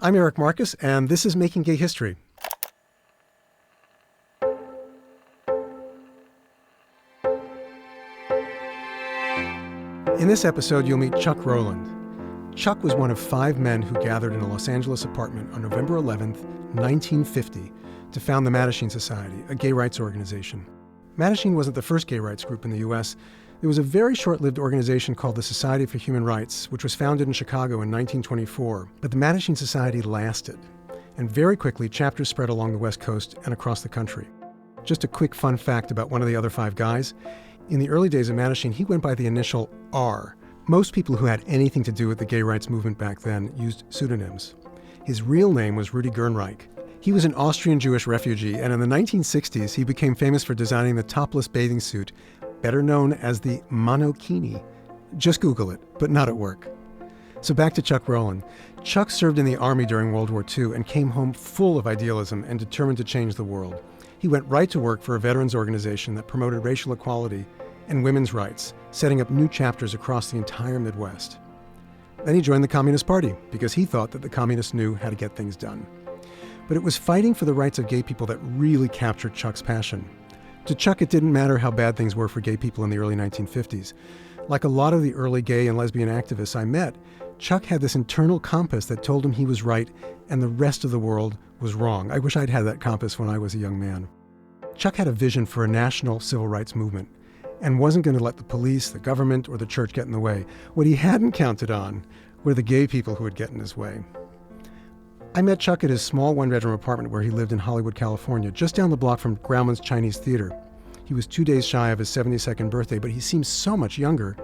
I'm Eric Marcus, and this is Making Gay History. In this episode, you'll meet Chuck Rowland. Chuck was one of 5 men who gathered in a Los Angeles apartment on November 11th, 1950, to found the Mattachine Society, a gay rights organization. Mattachine wasn't the first gay rights group in the U.S. There was a very short-lived organization called the Society for Human Rights, which was founded in Chicago in 1924. But the Mattachine Society lasted, and very quickly chapters spread along the West Coast and across the country. Just a quick fun fact about one of the other 5 guys. In the early days of Mattachine, he went by the initial R. Most people who had anything to do with the gay rights movement back then used pseudonyms. His real name was Rudy Gernreich. He was an Austrian Jewish refugee, and in the 1960s, he became famous for designing the topless bathing suit, better known as the monokini. Just Google it, but not at work. So back to Chuck Rowland. Chuck served in the Army during World War II and came home full of idealism and determined to change the world. He went right to work for a veterans organization that promoted racial equality and women's rights, setting up new chapters across the entire Midwest. Then he joined the Communist Party because he thought that the communists knew how to get things done. But it was fighting for the rights of gay people that really captured Chuck's passion. To Chuck, it didn't matter how bad things were for gay people in the early 1950s. Like a lot of the early gay and lesbian activists I met, Chuck had this internal compass that told him he was right and the rest of the world was wrong. I wish I'd had that compass when I was a young man. Chuck had a vision for a national civil rights movement and wasn't going to let the police, the government, or the church get in the way. What he hadn't counted on were the gay people who would get in his way. I met Chuck at his small one-bedroom apartment where he lived in Hollywood, California, just down the block from Grauman's Chinese Theater. He was 2 days shy of his 72nd birthday, but he seemed so much younger.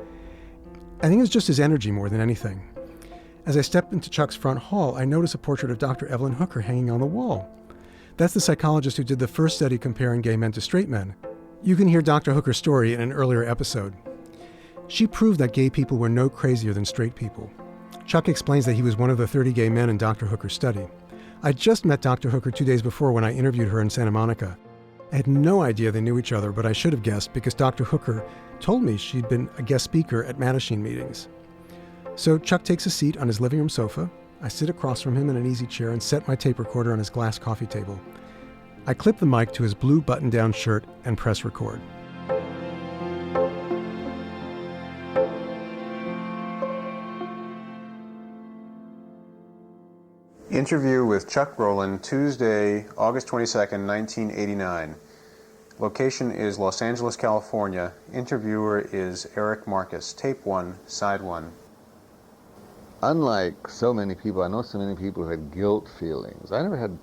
I think it was just his energy more than anything. As I stepped into Chuck's front hall, I noticed a portrait of Dr. Evelyn Hooker hanging on the wall. That's the psychologist who did the first study comparing gay men to straight men. You can hear Dr. Hooker's story in an earlier episode. She proved that gay people were no crazier than straight people. Chuck explains that he was one of the 30 gay men in Dr. Hooker's study. I just met Dr. Hooker 2 days before when I interviewed her in Santa Monica. I had no idea they knew each other, but I should have guessed because Dr. Hooker told me she'd been a guest speaker at Mattachine meetings. So Chuck takes a seat on his living room sofa. I sit across from him in an easy chair and set my tape recorder on his glass coffee table. I clip the mic to his blue button-down shirt and press record. Interview with Chuck Rowland, Tuesday, August 22nd, 1989. Location is Los Angeles, California. Interviewer is Eric Marcus. Tape 1, Side 1. Unlike so many people, I know so many people who had guilt feelings. I never had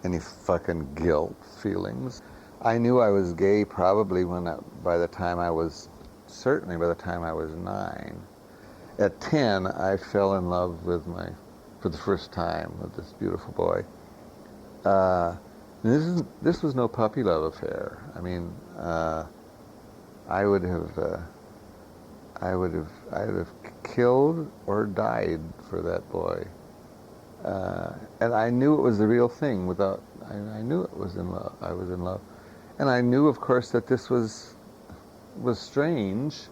any fucking guilt feelings. I knew I was gay probably by the time I was 9. At 10, I fell in love for the first time with this beautiful boy. This was no puppy love affair. I mean, I would have killed or died for that boy. And I knew it was the real thing I knew it was in love. I was in love. And I knew, of course, that this was strange,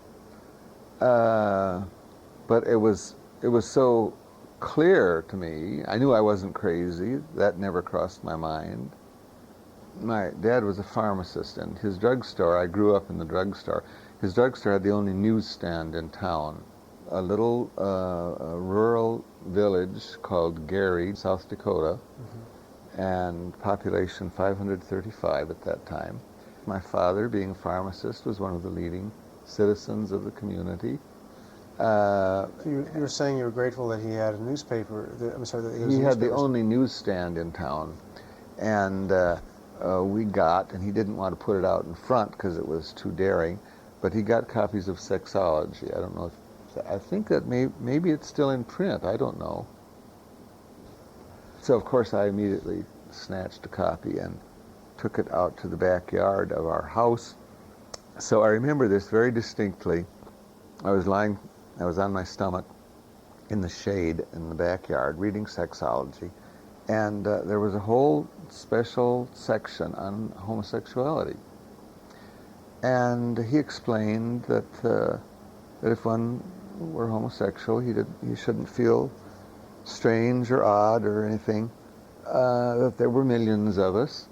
but it was so clear to me. I knew I wasn't crazy. That never crossed my mind. My dad was a pharmacist, and his drugstore, I grew up in the drugstore. His drugstore had the only newsstand in town. A little rural village called Gary, South Dakota, and population 535 at that time. My father, being a pharmacist, was one of the leading citizens of the community. So you were saying you were grateful that he had a newspaper. He had the only newsstand in town, and and he didn't want to put it out in front because it was too daring, but he got copies of Sexology. I don't know I think that maybe it's still in print. I don't know. So of course I immediately snatched a copy and took it out to the backyard of our house. So I remember this very distinctly. I was on my stomach in the shade in the backyard reading Sexology, and there was a whole special section on homosexuality. And he explained that if one were homosexual, he shouldn't feel strange or odd or anything, that there were millions of us,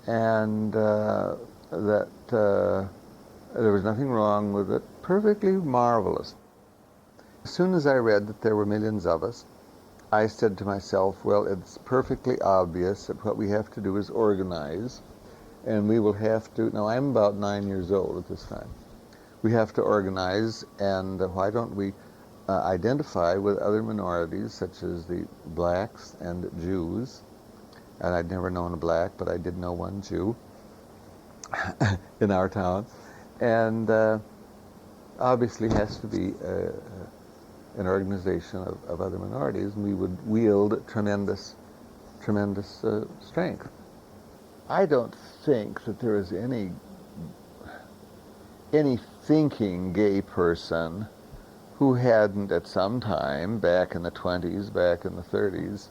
and that there was nothing wrong with it. Perfectly marvelous. As soon as I read that there were millions of us, I said to myself, well, it's perfectly obvious that what we have to do is organize, and we will have to, now I'm about 9 years old at this time, we have to organize, and why don't we identify with other minorities such as the blacks and Jews, and I'd never known a black, but I did know one Jew in our town, and obviously has to be an organization of other minorities, and we would wield tremendous strength. I don't think that there is any thinking gay person who hadn't at some time, back in the 20s, back in the 30s,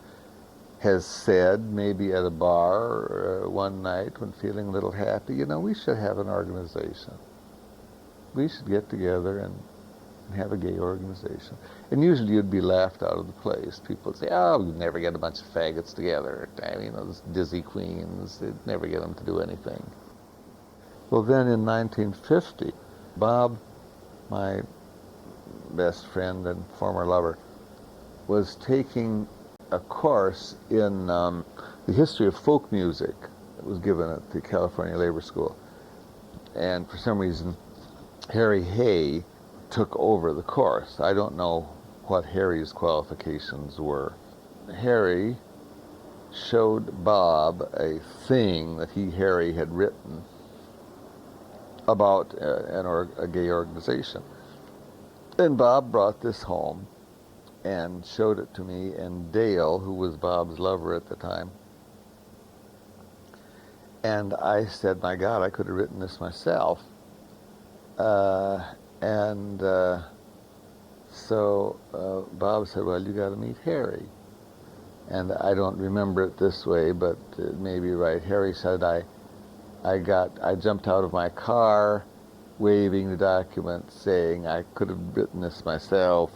has said, maybe at a bar one night when feeling a little happy, you know, we should have an organization. We should get together and have a gay organization. And usually you'd be laughed out of the place. People would say, oh, you'd never get a bunch of faggots together. You know, those dizzy queens, they'd never get them to do anything. Well, then in 1950, Bob, my best friend and former lover, was taking a course in the history of folk music that was given at the California Labor School. And for some reason, Harry Hay took over the course. I don't know what Harry's qualifications were. Harry showed Bob a thing that Harry had written about a gay organization. And Bob brought this home and showed it to me and Dale, who was Bob's lover at the time. And I said, my God, I could have written this myself. So Bob said, well, you got to meet Harry. And I don't remember it this way, but it may be right. Harry said, I jumped out of my car, waving the document, saying I could have written this myself.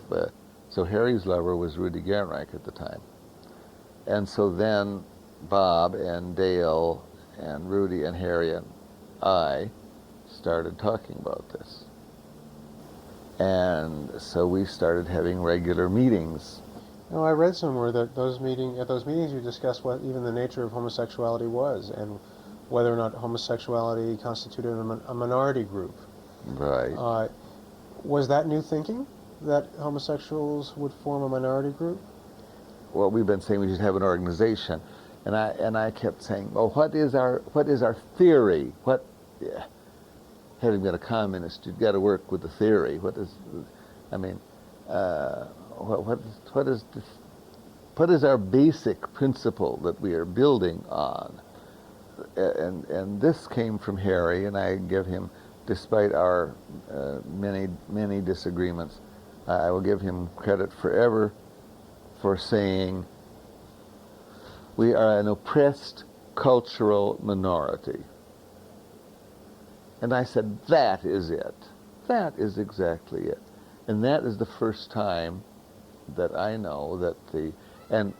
So Harry's lover was Rudy Gernreich at the time. And so then Bob and Dale and Rudy and Harry and I started talking about this. And so we started having regular meetings. No, I read somewhere that at those meetings you discussed what even the nature of homosexuality was and whether or not homosexuality constituted a minority group. Right. Was that new thinking, that homosexuals would form a minority group? Well, we've been saying we should have an organization, and I kept saying, well, what is our theory? Having been a communist, you've got to work with the theory. What is our basic principle that we are building on? And this came from Harry, and I give him, despite our many disagreements, I will give him credit forever for saying we are an oppressed cultural minority. And I said, that is it. That is exactly it. And that is the first time that I know that and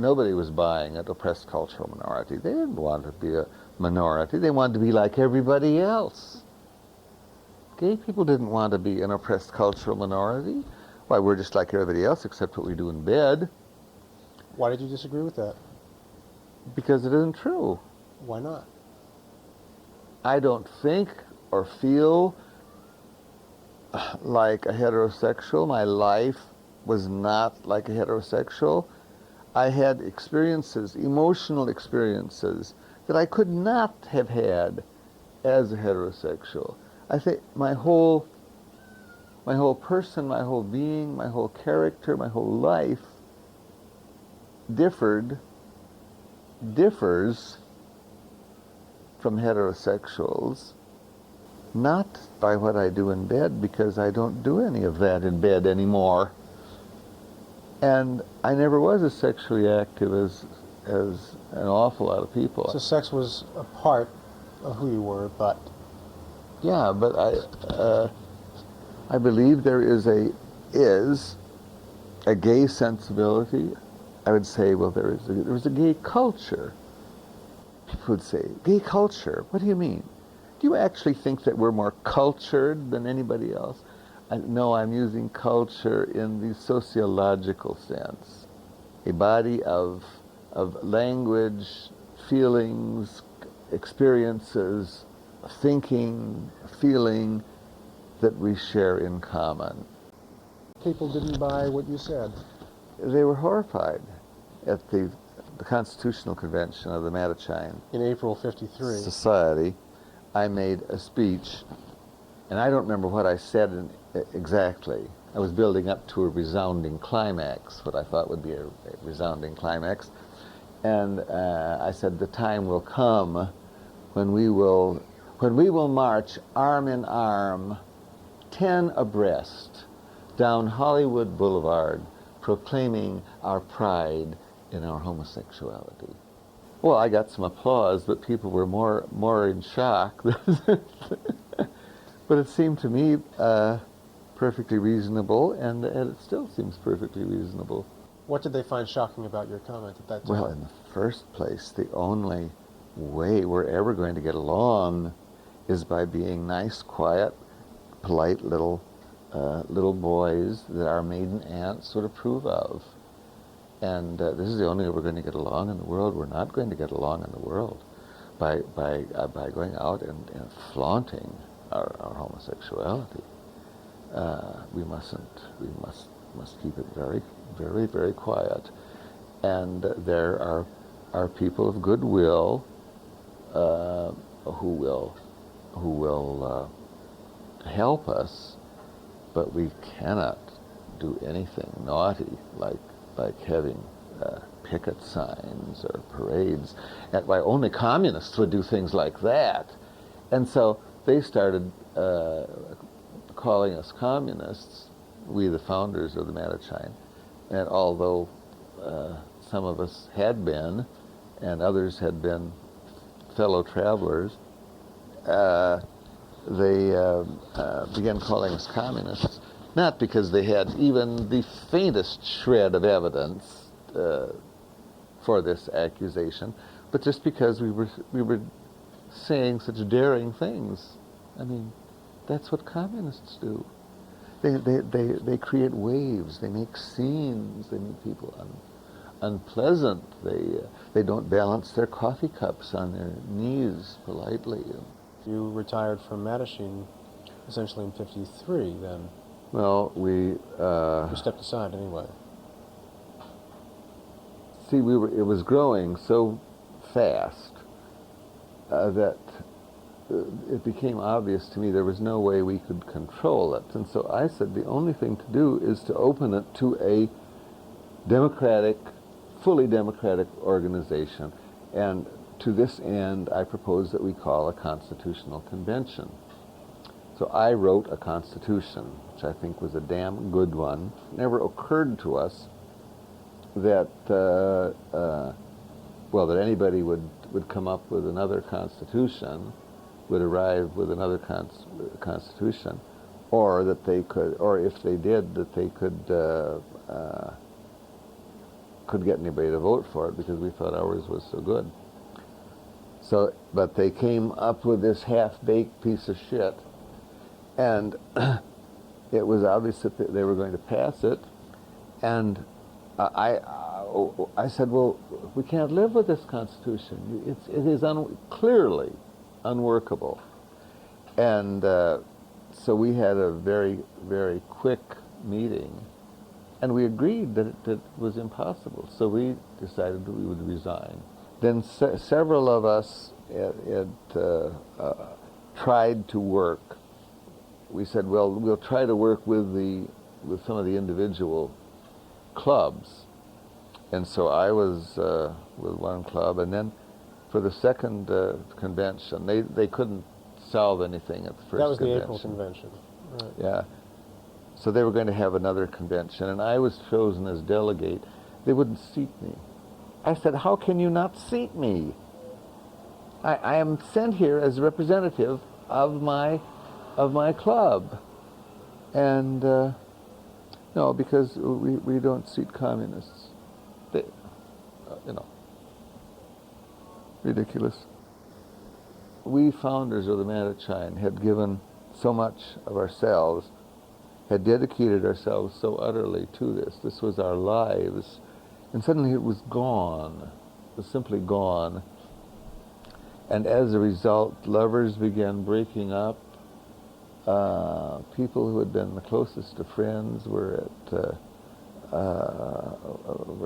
nobody was buying an oppressed cultural minority. They didn't want to be a minority. They wanted to be like everybody else. Gay people didn't want to be an oppressed cultural minority. Why, we're just like everybody else except what we do in bed. Why did you disagree with that? Because it isn't true. Why not? I don't think or feel like a heterosexual. My life was not like a heterosexual. I had experiences, emotional experiences, that I could not have had as a heterosexual. I think my whole person, my whole being, my whole character, my whole life differs from heterosexuals, not by what I do in bed, because I don't do any of that in bed anymore. And I never was as sexually active as an awful lot of people. So sex was a part of who you were, but... Yeah, but I believe there is a gay sensibility, I would say, well, there was a gay culture. People would say, gay culture, what do you mean? Do you actually think that we're more cultured than anybody else? No, I'm using culture in the sociological sense. A body of language, feelings, experiences, thinking, feeling that we share in common. People didn't buy what you said. They were horrified at the Constitutional Convention of the Mattachine In April '53. Society. I made a speech, and I don't remember what I said exactly. I was building up to a resounding climax, what I thought would be a resounding climax. And I said, the time will come when we will march arm in arm, 10 abreast, down Hollywood Boulevard, proclaiming our pride in our homosexuality. Well, I got some applause, but people were more in shock. But it seemed to me perfectly reasonable, and it still seems perfectly reasonable. What did they find shocking about your comment at that time? Well, in the first place, the only way we're ever going to get along is by being nice, quiet, polite little boys that our maiden aunts would approve of. And this is the only way we're going to get along in the world. We're not going to get along in the world by going out and flaunting our homosexuality. We must keep it very, very, very quiet. And there are people of goodwill who will help us, but we cannot do anything naughty like having picket signs or parades. And why only communists would do things like that. And so they started calling us communists, we the founders of the Mattachine. And although some of us had been, and others had been fellow travelers, they began calling us communists, not because they had even the faintest shred of evidence for this accusation, but just because we were saying such daring things. I mean, that's what communists do. They create waves. They make scenes. They make people unpleasant. They don't balance their coffee cups on their knees politely. You retired from Mattachine essentially in '53 then. Well, you stepped aside anyway. See, it was growing so fast that it became obvious to me there was no way we could control it. And so I said the only thing to do is to open it to a democratic, fully democratic organization. And to this end, I proposed that we call a constitutional convention. So I wrote a constitution, which I think was a damn good one. It never occurred to us that, that anybody would come up with another constitution, would arrive with another constitution, or that they could, or if they did, that they could get anybody to vote for it, because we thought ours was so good. So, but they came up with this half-baked piece of shit, and it was obvious that they were going to pass it, and I said, well, we can't live with this Constitution. It is clearly unworkable. And so we had a very, very quick meeting, and we agreed that it was impossible. So we decided that we would resign. Then several of us had tried to work. We said, well, we'll try to work with some of the individual clubs. And so I was with one club, and then for the second convention, they couldn't solve anything at the first convention. That was the April convention. Right. Yeah. So they were going to have another convention, and I was chosen as delegate. They wouldn't seat me. I said, how can you not seat me? I am sent here as a representative of my club. And No, because we don't seat communists. They, ridiculous. We founders of the Mattachine had given so much of ourselves, had dedicated ourselves so utterly to this. This was our lives. And suddenly it was gone. It was simply gone. And as a result, lovers began breaking up. People who had been the closest of friends were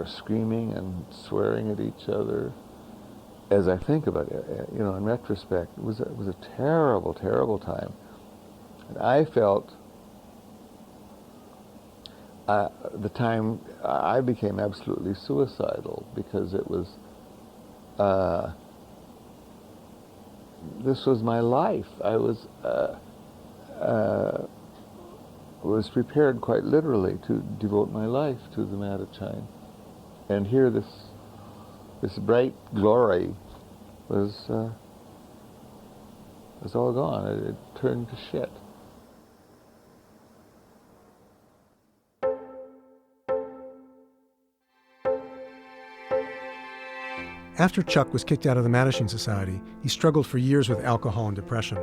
screaming and swearing at each other. As I think about it, in retrospect, it was a terrible, terrible time. And I felt the time I became absolutely suicidal, because it was this was my life. I was prepared quite literally to devote my life to the Mattachine, and here this bright glory was all gone. It turned to shit. After Chuck was kicked out of the Mattachine Society, he struggled for years with alcohol and depression.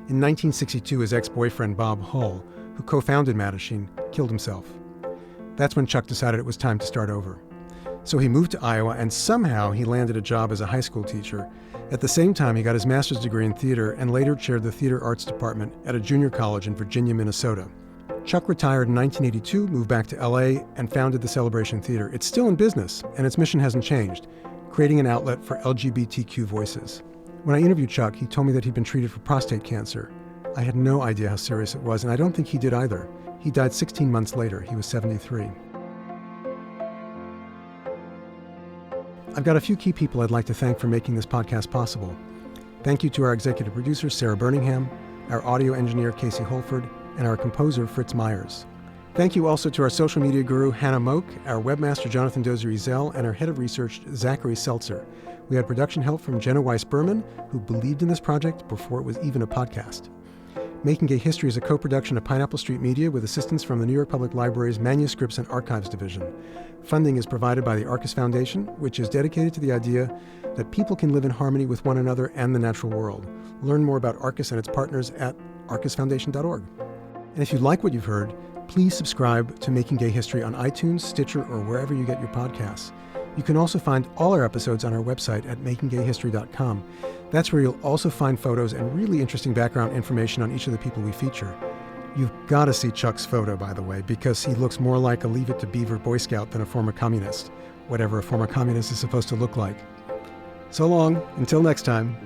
In 1962, his ex-boyfriend Bob Hull, who co-founded Mattachine, killed himself. That's when Chuck decided it was time to start over. So he moved to Iowa, and somehow he landed a job as a high school teacher. At the same time, he got his master's degree in theater and later chaired the theater arts department at a junior college in Virginia, Minnesota. Chuck retired in 1982, moved back to LA, and founded the Celebration Theater. It's still in business, and its mission hasn't changed, creating an outlet for LGBTQ voices. When I interviewed Chuck, he told me that he'd been treated for prostate cancer. I had no idea how serious it was, and I don't think he did either. He died 16 months later. He was 73. I've got a few key people I'd like to thank for making this podcast possible. Thank you to our executive producer, Sarah Birmingham, our audio engineer, Casey Holford, and our composer, Fritz Myers. Thank you also to our social media guru, Hannah Moak, our webmaster, Jonathan Dozier-Ezel, and our head of research, Zachary Seltzer. We had production help from Jenna Weiss-Berman, who believed in this project before it was even a podcast. Making Gay History is a co-production of Pineapple Street Media with assistance from the New York Public Library's Manuscripts and Archives Division. Funding is provided by the Arcus Foundation, which is dedicated to the idea that people can live in harmony with one another and the natural world. Learn more about Arcus and its partners at arcusfoundation.org. And if you like what you've heard, please subscribe to Making Gay History on iTunes, Stitcher, or wherever you get your podcasts. You can also find all our episodes on our website at makinggayhistory.com. That's where you'll also find photos and really interesting background information on each of the people we feature. You've got to see Chuck's photo, by the way, because he looks more like a Leave It to Beaver Boy Scout than a former communist, whatever a former communist is supposed to look like. So long, until next time.